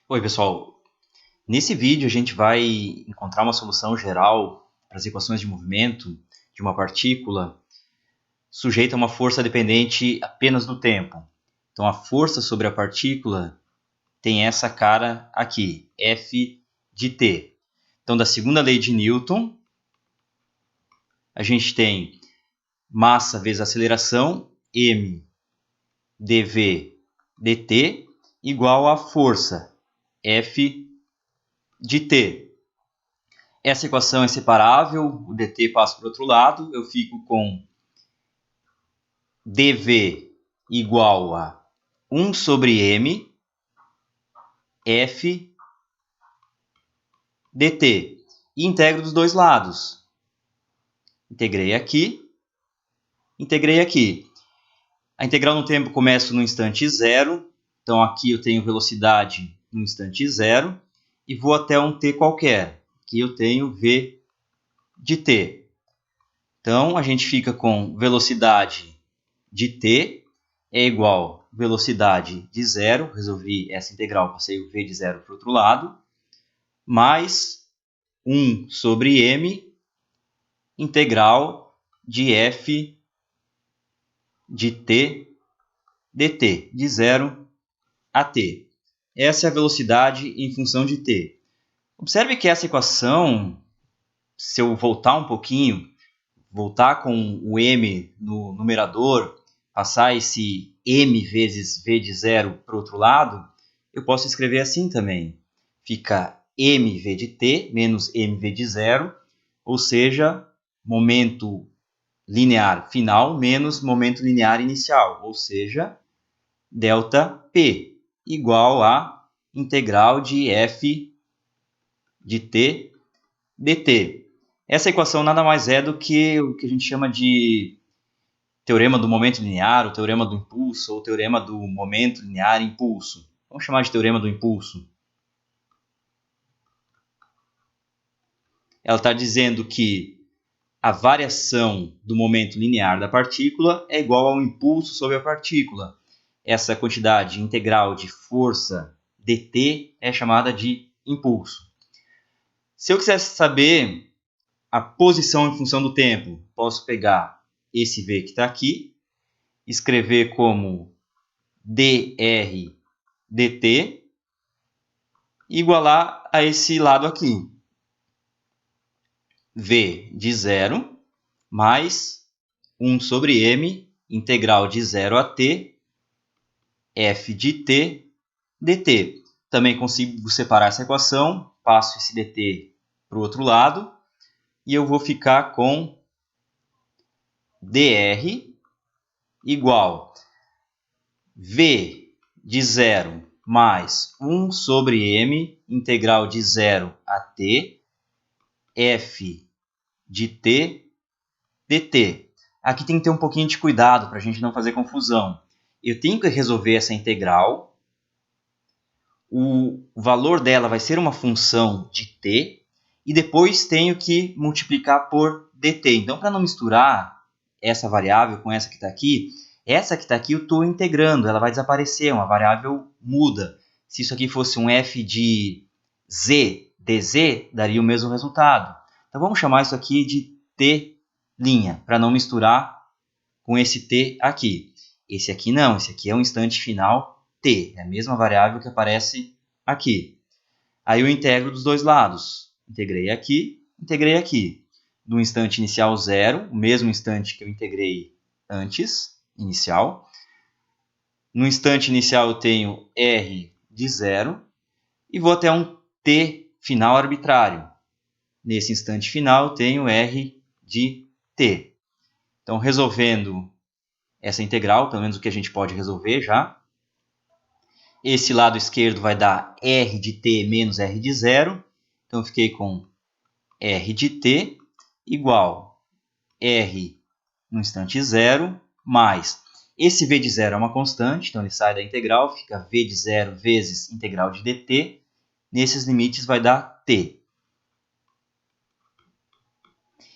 Oi, pessoal. Nesse vídeo a gente vai encontrar uma solução geral para as equações de movimento de uma partícula sujeita a uma força dependente apenas do tempo. Então a força sobre a partícula tem essa cara aqui, F de t. Então da segunda lei de Newton, a gente tem massa vezes aceleração, m dv dt, igual a força, F de t. Essa equação é separável, o dt passa para o outro lado, eu fico com dv igual a 1 sobre m f dt. E integro dos dois lados. Integrei aqui, integrei aqui. A integral no tempo começa no instante zero, então aqui eu tenho velocidade no instante zero, e vou até um t qualquer. Aqui eu tenho v de t. Então a gente fica com velocidade de t é igual a velocidade de zero, resolvi essa integral, passei o v de zero para o outro lado, mais 1 sobre m, integral de f de t dt, de 0 a t. Essa é a velocidade em função de t. Observe que essa equação, se eu voltar um pouquinho, voltar com o m no numerador, passar esse m vezes v de zero para o outro lado, eu posso escrever assim também. Fica mv de t menos mv de zero, ou seja, momento linear final menos momento linear inicial, ou seja, ΔP, igual a integral de f de t dt. Essa equação nada mais é do que o que a gente chama de teorema do momento linear, o teorema do impulso, ou teorema do momento linear impulso. Vamos chamar de teorema do impulso. Ela está dizendo que a variação do momento linear da partícula é igual ao impulso sobre a partícula. Essa quantidade integral de força dt é chamada de impulso. Se eu quisesse saber a posição em função do tempo, posso pegar esse v que está aqui, escrever como dr dt, e igualar a esse lado aqui. V de zero mais 1 sobre m, integral de 0 a t, f de t dt. Também consigo separar essa equação, passo esse dt para o outro lado, e eu vou ficar com dr igual v de zero mais 1 sobre m, integral de 0 a t, f de t dt. Aqui tem que ter um pouquinho de cuidado para a gente não fazer confusão. Eu tenho que resolver essa integral. O valor dela vai ser uma função de t. E depois tenho que multiplicar por dt. Então, para não misturar essa variável com essa que está aqui, essa que está aqui eu estou integrando. Ela vai desaparecer, uma variável muda. Se isso aqui fosse um f de z dz, daria o mesmo resultado. Então, vamos chamar isso aqui de t', para não misturar com esse t aqui. Esse aqui não, esse aqui é um instante final t, é a mesma variável que aparece aqui. Aí eu integro dos dois lados. Integrei aqui, integrei aqui. No instante inicial 0, o mesmo instante que eu integrei antes, inicial. No instante inicial eu tenho r de 0 e vou até um t final arbitrário. Nesse instante final eu tenho r de t. Então, resolvendo essa integral, pelo menos o que a gente pode resolver já, esse lado esquerdo vai dar r de t menos r de 0. Então, eu fiquei com r de t igual r no instante 0 mais... Esse v de 0 é uma constante, então ele sai da integral, fica v de 0 vezes integral de dt. Nesses limites vai dar t.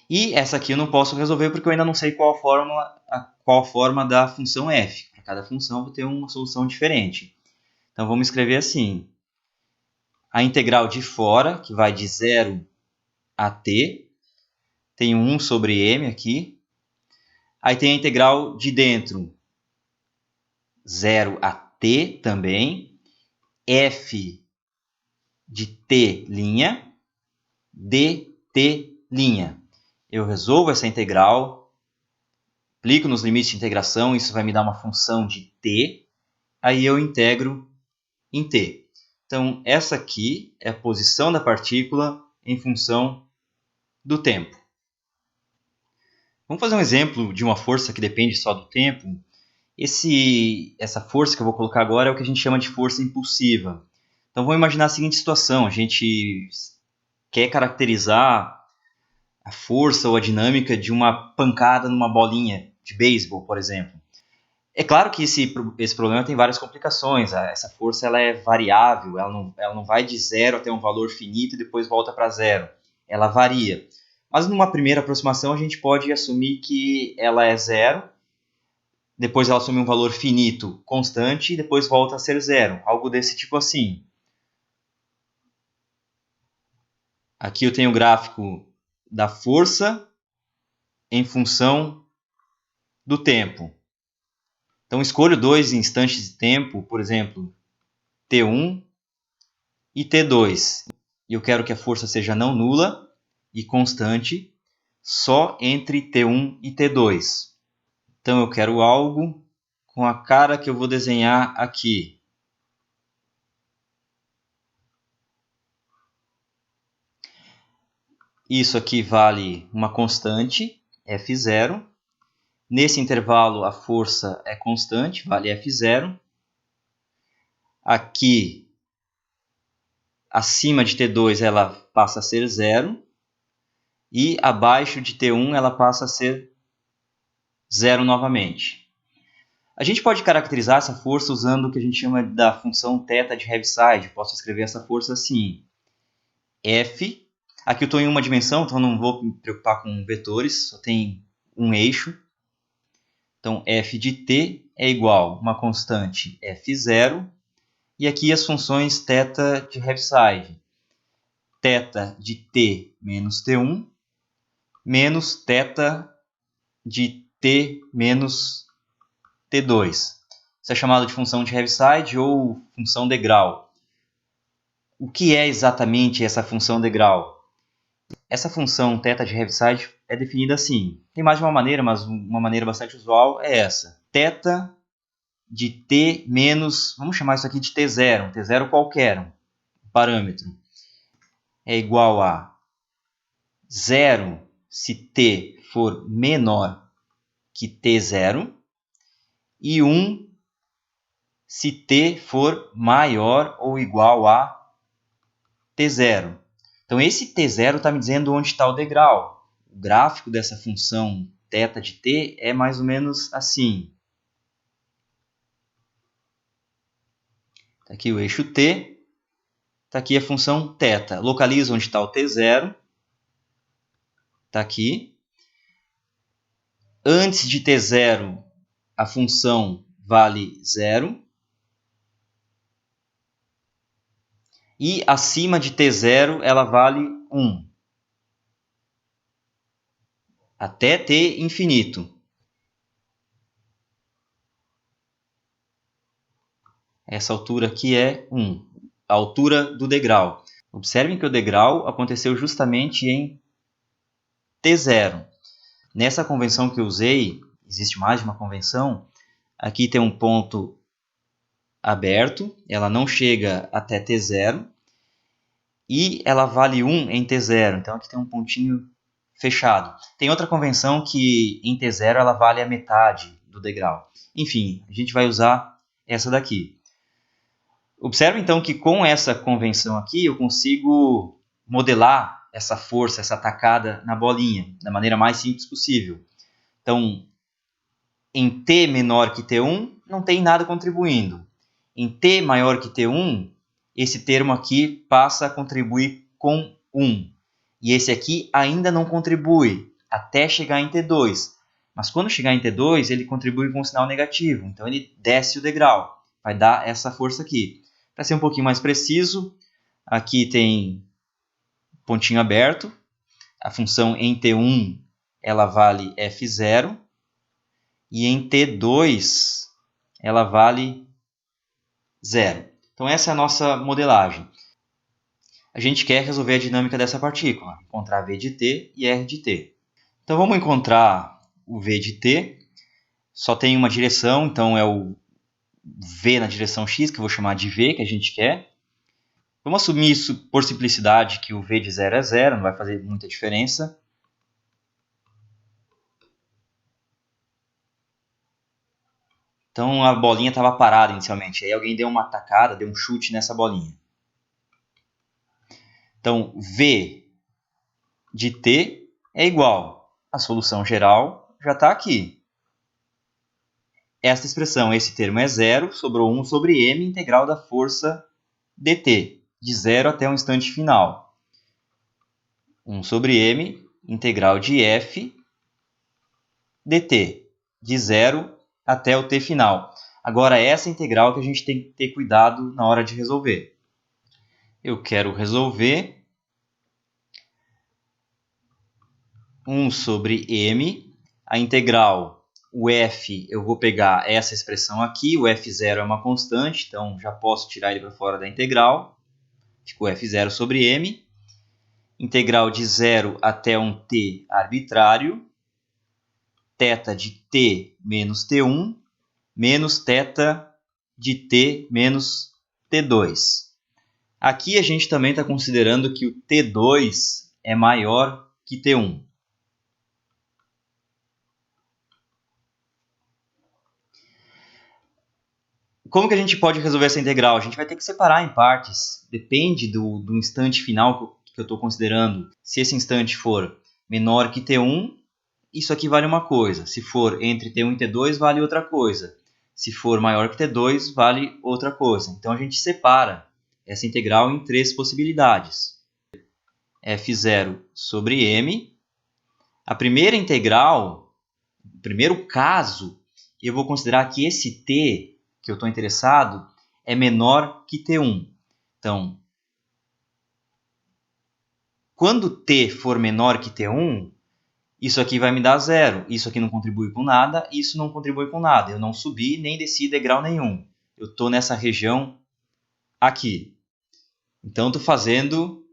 E essa aqui eu não posso resolver porque eu ainda não sei qual a forma da função f. Para cada função eu vou ter uma solução diferente. Então, vamos escrever assim. a integral de fora, que vai de 0 a t. Tenho 1 sobre m aqui. Aí tem a integral de dentro, 0 a t também. F de t', dt'. Eu resolvo essa integral, aplico nos limites de integração, isso vai me dar uma função de t, aí eu integro em t. Então, essa aqui é a posição da partícula em função do tempo. Vamos fazer um exemplo de uma força que depende só do tempo. Essa força que eu vou colocar agora é o que a gente chama de força impulsiva. Então, vamos imaginar a seguinte situação. A gente quer caracterizar a força ou a dinâmica de uma pancada numa bolinha de beisebol, por exemplo. É claro que esse problema tem várias complicações. Essa força ela é variável, ela não vai de 0 até um valor finito e depois volta para 0. Ela varia. Mas numa primeira aproximação a gente pode assumir que ela é 0, depois ela assume um valor finito constante e depois volta a ser 0. Algo desse tipo assim. Aqui eu tenho o gráfico da força em função do tempo. Então, escolho dois instantes de tempo, por exemplo, T1 e T2. E eu quero que a força seja não nula e constante só entre T1 e T2. Então, eu quero algo com a cara que eu vou desenhar aqui. Isso aqui vale uma constante, F0. Nesse intervalo, a força é constante, vale F0. Aqui, acima de T2, ela passa a ser 0. E abaixo de T1, ela passa a ser 0 novamente. A gente pode caracterizar essa força usando o que a gente chama da função θ de Heaviside. Posso escrever essa força assim. F. Aqui eu estou em uma dimensão, então não vou me preocupar com vetores, só tem um eixo. Então, f de t é igual a uma constante f0. E aqui as funções θ de Heaviside. θ de t menos t1 menos θ de t menos t2. Isso é chamado de função de Heaviside ou função degrau. O que é exatamente essa função degrau? Essa função θ de Heaviside é definida assim. Tem mais de uma maneira, mas uma maneira bastante usual é essa. θ de t menos, vamos chamar isso aqui de t0, um t0 qualquer, um parâmetro, é igual a 0 se t for menor que t0 e 1 se t for maior ou igual a t0. Então, esse t0 está me dizendo onde está o degrau. O gráfico dessa função θ de t é mais ou menos assim. Está aqui o eixo t, está aqui a função θ. Localizo onde está o t0. Está aqui. Antes de t0, a função vale 0. E acima de t0, ela vale 1. Até t infinito. Essa altura aqui é 1. A altura do degrau. Observem que o degrau aconteceu justamente em t0. Nessa convenção que eu usei, existe mais de uma convenção, aqui tem um ponto aberto, ela não chega até t0, e ela vale 1 em t0, então aqui tem um pontinho fechado. Tem outra convenção que em t0 ela vale a metade do degrau. Enfim, a gente vai usar essa daqui. Observe então que com essa convenção aqui eu consigo modelar essa força, essa tacada na bolinha, da maneira mais simples possível. Então, em t menor que t1, não tem nada contribuindo. Em t maior que t1, esse termo aqui passa a contribuir com 1. E esse aqui ainda não contribui, até chegar em t2. Mas quando chegar em t2, ele contribui com um sinal negativo. Então, ele desce o degrau. Vai dar essa força aqui. Para ser um pouquinho mais preciso, Aqui tem pontinho aberto. A função em T1 ela vale f0. E em T2 ela vale 0. Então essa é a nossa modelagem. A gente quer resolver a dinâmica dessa partícula, encontrar V de t e R de t. Então vamos encontrar o V de t. Só tem uma direção, então é o V na direção x, que eu vou chamar de V, que a gente quer. Vamos assumir isso por simplicidade, que o V de 0 é 0, não vai fazer muita diferença. Então a bolinha estava parada inicialmente, aí alguém deu uma tacada, deu um chute nessa bolinha. Então V de t é igual. A solução geral já está aqui. Esta expressão, esse termo é 0, sobrou 1 sobre m integral da força dt, de 0 até o instante final. 1 sobre m integral de f dt, de 0 até o t final. Agora, essa integral que a gente tem que ter cuidado na hora de resolver. Eu quero resolver 1 sobre m, a integral, o f, eu vou pegar essa expressão aqui, o f0 é uma constante, então já posso tirar ele para fora da integral. Ficou f0 sobre m, integral de 0 até um t arbitrário, θ de t menos t1, menos θ de t menos t2. Aqui a gente também está considerando que o t2 é maior que t1. Como que a gente pode resolver essa integral? A gente vai ter que separar em partes. Depende do instante final que eu estou considerando. Se esse instante for menor que t1, isso aqui vale uma coisa. Se for entre t1 e t2, vale outra coisa. Se for maior que t2, vale outra coisa. Então a gente separa essa integral em três possibilidades. f0 sobre m. A primeira integral, o primeiro caso, eu vou considerar que esse t que eu estou interessado é menor que t1. Então, quando t for menor que t1, isso aqui vai me dar 0. Isso aqui não contribui com nada, isso não contribui com nada. Eu não subi nem desci degrau nenhum. Eu estou nessa região aqui. Então, estou fazendo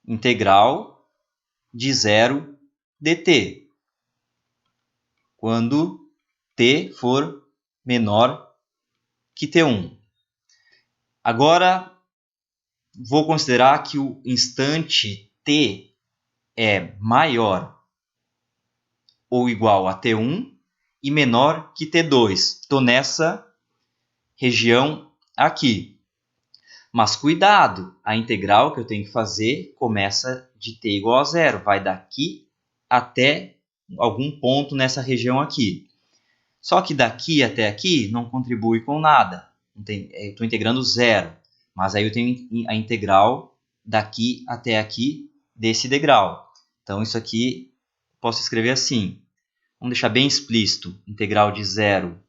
integral de 0 dt. Quando t for menor que t1. Agora, vou considerar que o instante t é maior ou igual a t1 e menor que t2. Estou nessa região aqui. Mas cuidado, a integral que eu tenho que fazer começa de t igual a 0. Vai daqui até algum ponto nessa região aqui. Só que daqui até aqui não contribui com nada. Estou integrando 0. Mas aí eu tenho a integral daqui até aqui desse degrau. Então isso aqui posso escrever assim. Vamos deixar bem explícito. Integral de 0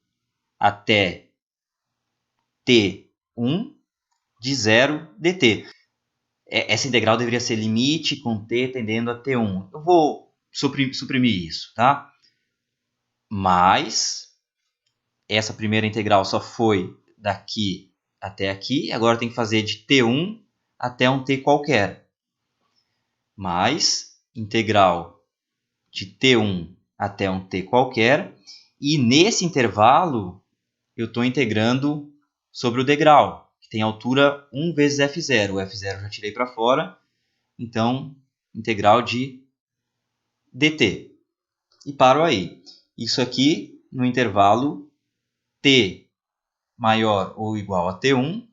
até t1 de 0 dt. Essa integral deveria ser limite com t tendendo a t1. Eu vou suprimir isso, tá? Mas essa primeira integral só foi daqui até aqui. Agora tem que fazer de t1 até um t qualquer. Mais integral de t1 até um t qualquer. E nesse intervalo, eu estou integrando sobre o degrau, que tem altura 1 vezes f0. O f0 eu já tirei para fora. Então, integral de dt. E paro aí. Isso aqui no intervalo t maior ou igual a t1,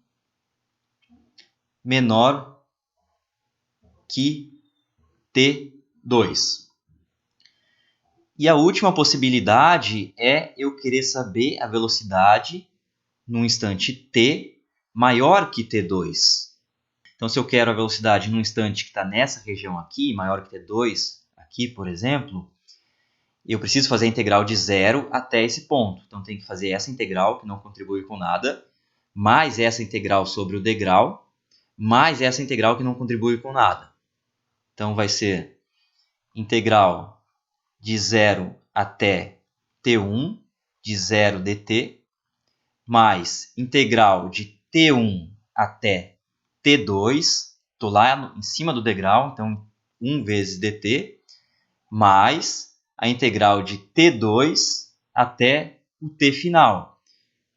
menor que t2. E a última possibilidade é eu querer saber a velocidade num instante t maior que t2. Então, se eu quero a velocidade num instante que está nessa região aqui, maior que t2, aqui, por exemplo, eu preciso fazer a integral de 0 até esse ponto. Então, tem que fazer essa integral, que não contribui com nada, mais essa integral sobre o degrau, mais essa integral que não contribui com nada. Então, vai ser integral de 0 até t1 de 0 dt, mais integral de t1 até t2, estou lá em cima do degrau, então 1 vezes dt, mais a integral de t2 até o t final.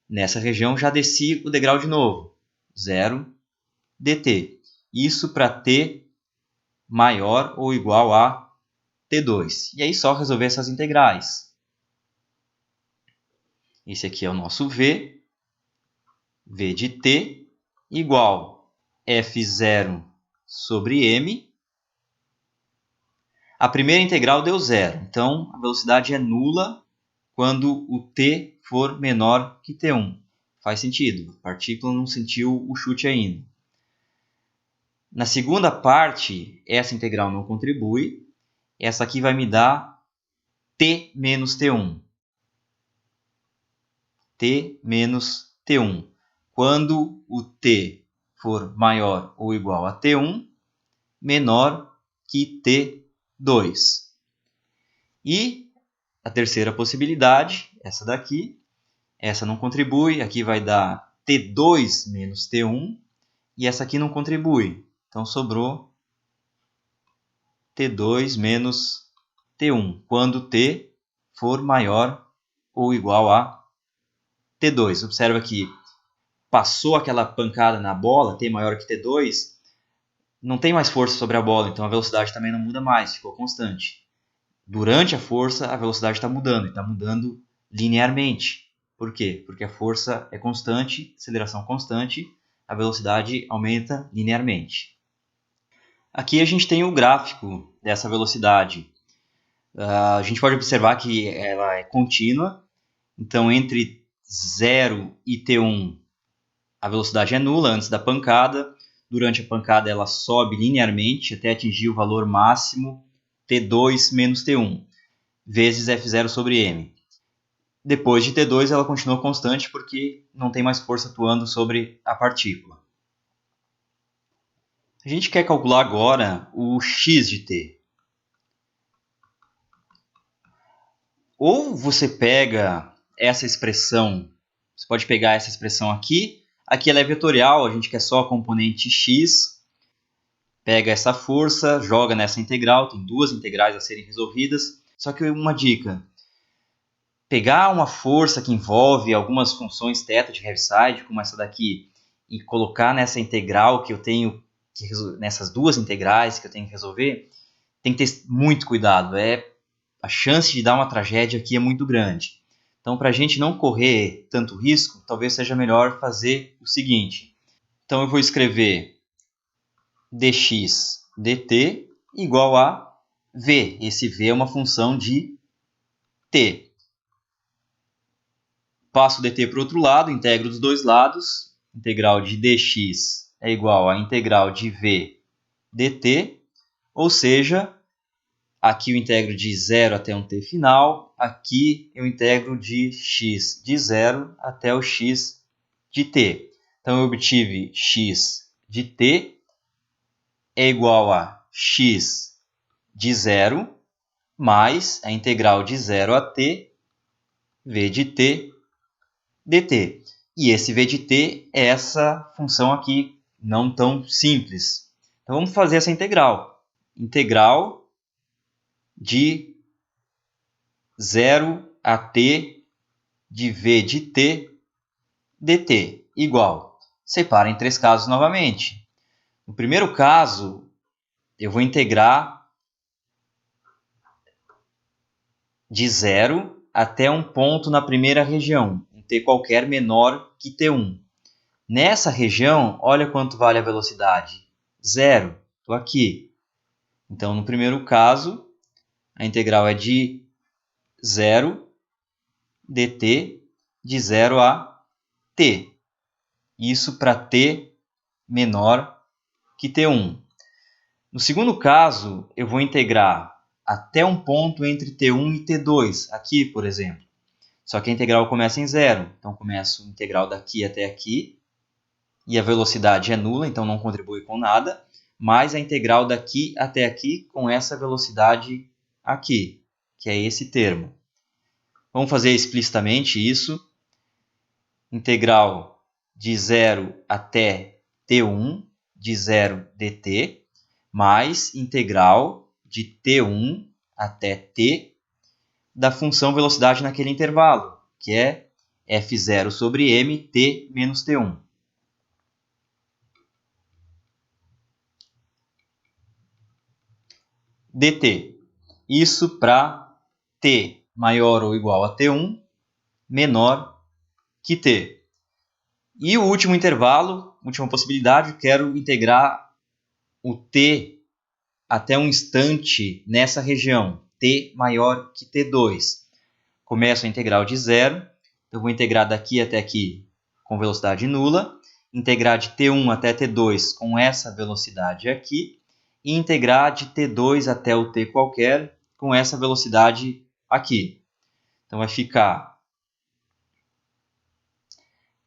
Nessa região já desci o degrau de novo, 0 dt. Isso para t maior ou igual a t2. E aí só resolver essas integrais. Esse aqui é o nosso v. V de t igual f0 sobre m. A primeira integral deu zero, então a velocidade é nula quando o t for menor que t1. Faz sentido, a partícula não sentiu o chute ainda. Na segunda parte, essa integral não contribui. Essa aqui vai me dar t menos t1. T menos t1. Quando o t for maior ou igual a t1, menor que t2. E a terceira possibilidade, essa daqui, essa não contribui, aqui vai dar t2 menos t1, e essa aqui não contribui. Então, sobrou t2 menos t1, quando t for maior ou igual a t2. Observa que passou aquela pancada na bola, t maior que t2, não tem mais força sobre a bola, então a velocidade também não muda mais, ficou constante. Durante a força, a velocidade está mudando, e está mudando linearmente. Por quê? Porque a força é constante, aceleração constante, a velocidade aumenta linearmente. Aqui a gente tem o gráfico dessa velocidade. A gente pode observar que ela é contínua, então entre 0 e t1 a velocidade é nula antes da pancada. Durante a pancada ela sobe linearmente até atingir o valor máximo t2 menos t1, vezes f0 sobre m. Depois de t2 ela continua constante porque não tem mais força atuando sobre a partícula. A gente quer calcular agora o x de t. Ou você pega essa expressão, você pode pegar essa expressão aqui, aqui ela é vetorial, a gente quer só a componente x, pega essa força, joga nessa integral, tem duas integrais a serem resolvidas, só que uma dica, pegar uma força que envolve algumas funções θ de Heaviside, como essa daqui, e colocar nessa integral que eu tenho, nessas duas integrais que eu tenho que resolver, tem que ter muito cuidado, a chance de dar uma tragédia aqui é muito grande. Então, para a gente não correr tanto risco, talvez seja melhor fazer o seguinte. Então, eu vou escrever dx dt igual a v. Esse v é uma função de t. Passo o dt para o outro lado, integro dos dois lados. Integral de dx é igual a integral de v dt, ou seja, aqui eu integro de 0 até um t final, aqui eu integro de x de 0 até o x de t. Então eu obtive x de t é igual a x de 0 mais a integral de 0 a t v de t dt. E esse v de t é essa função aqui, não tão simples. Então vamos fazer essa integral. Integral de 0 a t de v de t dt igual. Separa em três casos novamente. No primeiro caso, eu vou integrar de 0 até um ponto na primeira região, um t qualquer menor que t1. Nessa região, olha quanto vale a velocidade. 0. Estou aqui. Então, no primeiro caso, a integral é de 0 dt de 0 a t. Isso para t menor que t1. No segundo caso, eu vou integrar até um ponto entre t1 e t2, aqui, por exemplo. Só que a integral começa em 0. Então, começo a integral daqui até aqui. e a velocidade é nula, então não contribui com nada, mais a integral daqui até aqui com essa velocidade aqui, que é esse termo. Vamos fazer explicitamente isso. Integral de 0 até t1 de 0 dt, mais integral de t1 até t da função velocidade naquele intervalo, que é f0 sobre m t menos t1. dt. Isso para t maior ou igual a t1, menor que t. E o último intervalo, última possibilidade, quero integrar o t até um instante nessa região, t maior que t2. Começo a integral de 0, eu vou integrar daqui até aqui com velocidade nula, integrar de t1 até t2 com essa velocidade aqui, e integrar de t2 até o t qualquer com essa velocidade aqui. Então vai ficar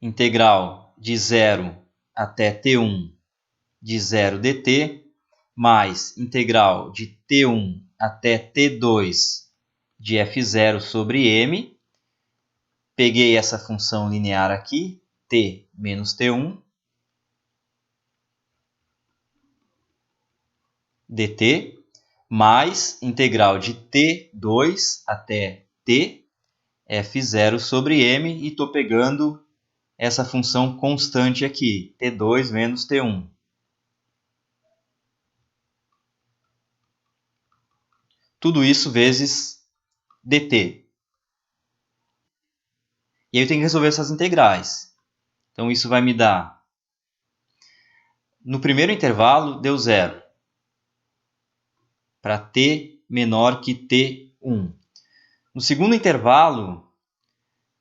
integral de 0 até t1 de 0 dt, mais integral de t1 até t2 de f0 sobre m. Peguei essa função linear aqui, t menos t1, dt, mais integral de t2 até t, f0 sobre m, e estou pegando essa função constante aqui, t2 menos t1. Tudo isso vezes dt. E aí eu tenho que resolver essas integrais. Então isso vai me dar... No primeiro intervalo deu 0. Para t menor que t1. No segundo intervalo,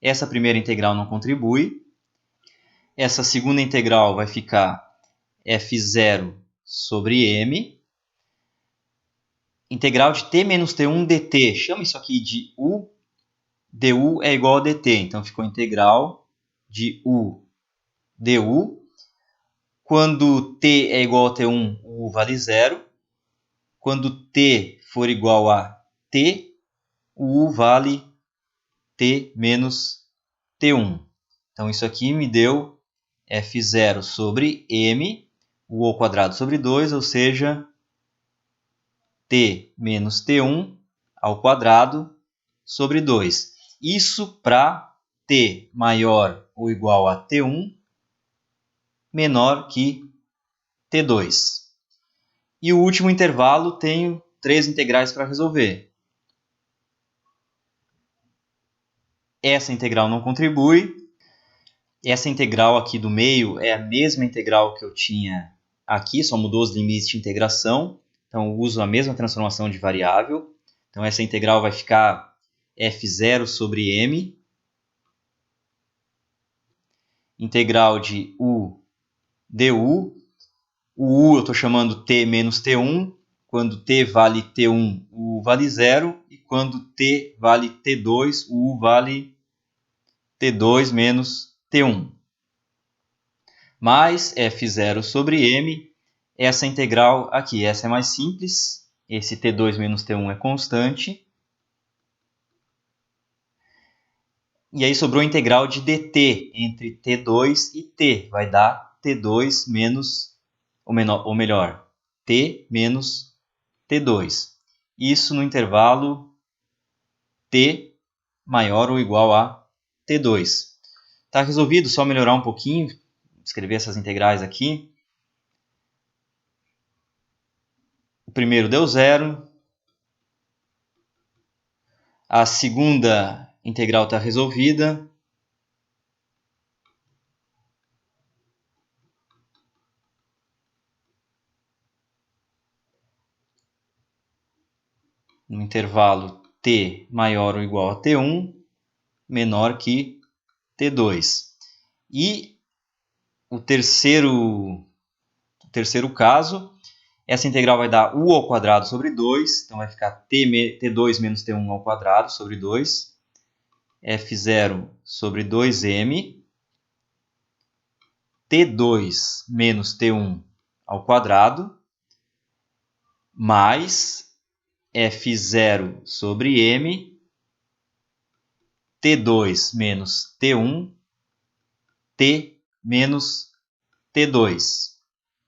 essa primeira integral não contribui. Essa segunda integral vai ficar f0 sobre m. Integral de t menos t1 dt. Chama isso aqui de u. du é igual a dt. Então ficou integral de u du. Quando t é igual a t1, o u vale 0. Quando t for igual a t, o u vale t menos t1. Então isso aqui me deu f0 sobre m, o ao quadrado sobre 2, ou seja, t menos t1 ao quadrado sobre 2. Isso para t maior ou igual a t1 menor que t2. E o último intervalo tenho 3 integrais para resolver. Essa integral não contribui. Essa integral aqui do meio é a mesma integral que eu tinha aqui, só mudou os limites de integração. Então eu uso a mesma transformação de variável. Então essa integral vai ficar f0 sobre m. Integral de u du. O u eu estou chamando t menos t1. Quando t vale t1, o u vale 0. E quando t vale t2, o u vale t2 menos t1. Mais f0 sobre m, essa integral aqui. Essa é mais simples. Esse t2 menos t1 é constante. E aí sobrou a integral de dt entre t2 e t. Vai dar t2 menos, ou melhor, t menos t2. Isso no intervalo t maior ou igual a t2. Está resolvido, só melhorar um pouquinho, escrever essas integrais aqui. O primeiro deu 0. A segunda integral está resolvida. No intervalo t maior ou igual a t1, menor que t2. E o terceiro caso, essa integral vai dar u ao quadrado sobre 2. Então vai ficar t2 menos t1 ao quadrado sobre 2. f0 sobre 2m. T2 menos T1 ao quadrado, mais F0 sobre M, T2 menos T1, T menos T2.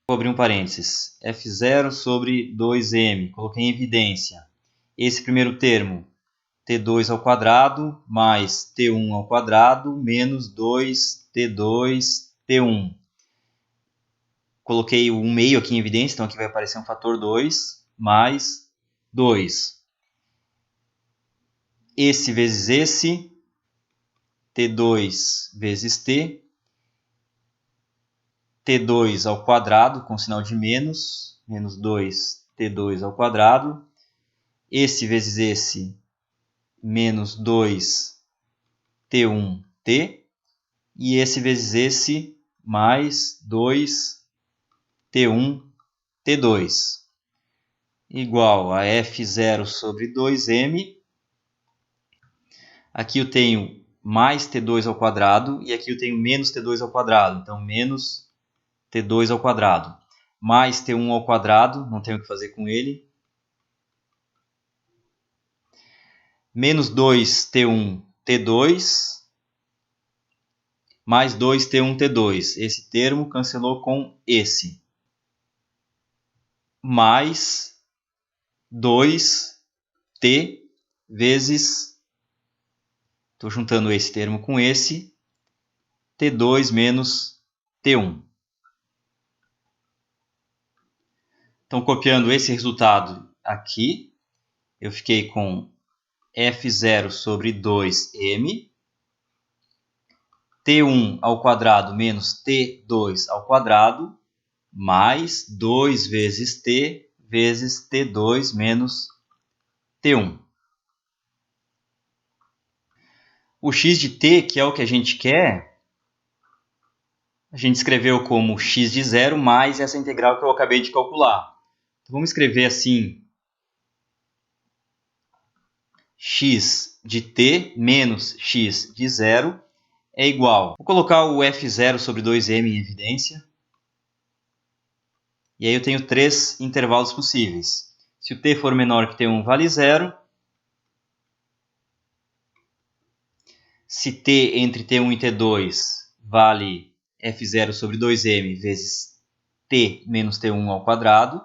Vou abrir um parênteses. F0 sobre 2M. Coloquei em evidência. Esse primeiro termo, T2 ao quadrado mais T1 ao quadrado menos 2T2, T1. Coloquei o 1 meio aqui em evidência, então aqui vai aparecer um fator 2 mais 2. Esse vezes esse, T2 vezes T, T2 ao quadrado com sinal de menos 2T2 ao quadrado. Esse vezes esse, menos 2T1T. E esse vezes esse, mais 2T1T2. Igual a F0 sobre 2M. Aqui eu tenho mais T2 ao quadrado e aqui eu tenho menos T2 ao quadrado. Então, menos T2 ao quadrado. Mais T1 ao quadrado, não tenho o que fazer com ele. Menos 2T1T2. Mais 2T1T2. Esse termo cancelou com esse. Mais 2T vezes... Estou juntando esse termo com esse. T2 menos T1. Então, copiando esse resultado aqui, eu fiquei com F0 sobre 2M, T1 ao quadrado menos T2 ao quadrado, mais 2 vezes T vezes T2 menos T1. O x de t, que é o que a gente quer, a gente escreveu como x de 0 mais essa integral que eu acabei de calcular. Então, vamos escrever assim: x de t menos x de 0 é igual. Vou colocar o F0 sobre 2M em evidência. E aí eu tenho 3 intervalos possíveis. Se o t for menor que t1, vale 0. Se t entre t1 e t2 vale F0 sobre 2M vezes t menos t1 ao quadrado.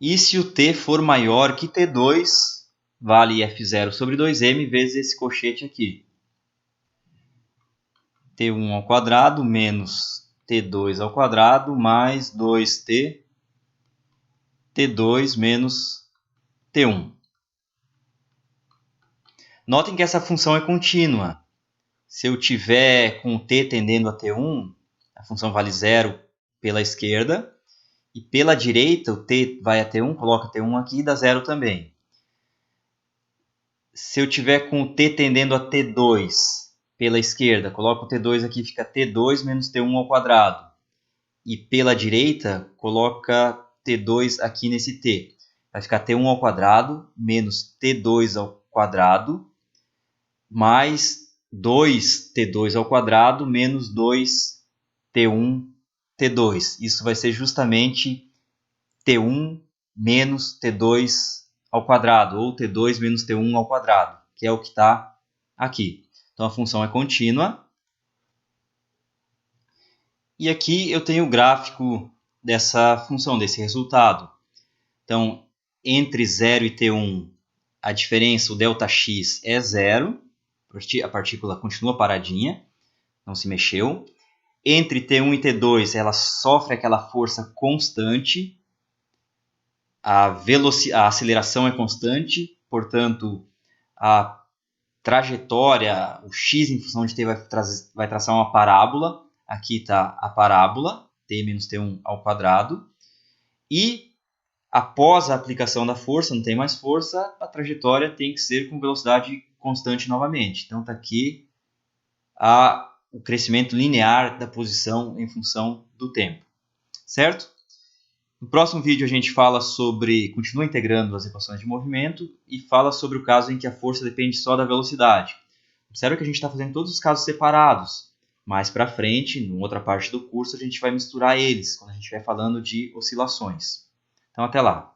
E se o t for maior que t2, vale F0 sobre 2M vezes esse colchete aqui. T1 ao quadrado menos T2 ao quadrado mais 2T, T2 menos T1. Notem que essa função é contínua. Se eu tiver com t tendendo a t1, a função vale 0 pela esquerda. E pela direita, o t vai a t1, coloca t1 aqui e dá 0 também. Se eu tiver com o t tendendo a t2 pela esquerda, coloco o t2 aqui, fica t2 menos t1 ao quadrado. E pela direita, coloca t2 aqui nesse t. Vai ficar t1 ao quadrado menos t2 ao quadrado mais 2t2 ao quadrado menos 2t1, t2. Isso vai ser justamente t1 menos t2 ao quadrado, ou t2 menos t1 ao quadrado, que é o que está aqui. Então, a função é contínua. E aqui eu tenho o gráfico dessa função, desse resultado. Então, entre 0 e t1, a diferença, o ΔX, é 0. A partícula continua paradinha, não se mexeu. Entre T1 e T2, ela sofre aquela força constante. A aceleração é constante, portanto, a trajetória, o x em função de t vai traçar uma parábola. Aqui está a parábola, t menos t1 ao quadrado. E após a aplicação da força, não tem mais força, a trajetória tem que ser com velocidade constante novamente. Então, está aqui o crescimento linear da posição em função do tempo. Certo? No próximo vídeo a gente continua integrando as equações de movimento e fala sobre o caso em que a força depende só da velocidade. Observe que a gente está fazendo todos os casos separados. Mais para frente, em outra parte do curso, a gente vai misturar eles, quando a gente estiver falando de oscilações. Então, até lá!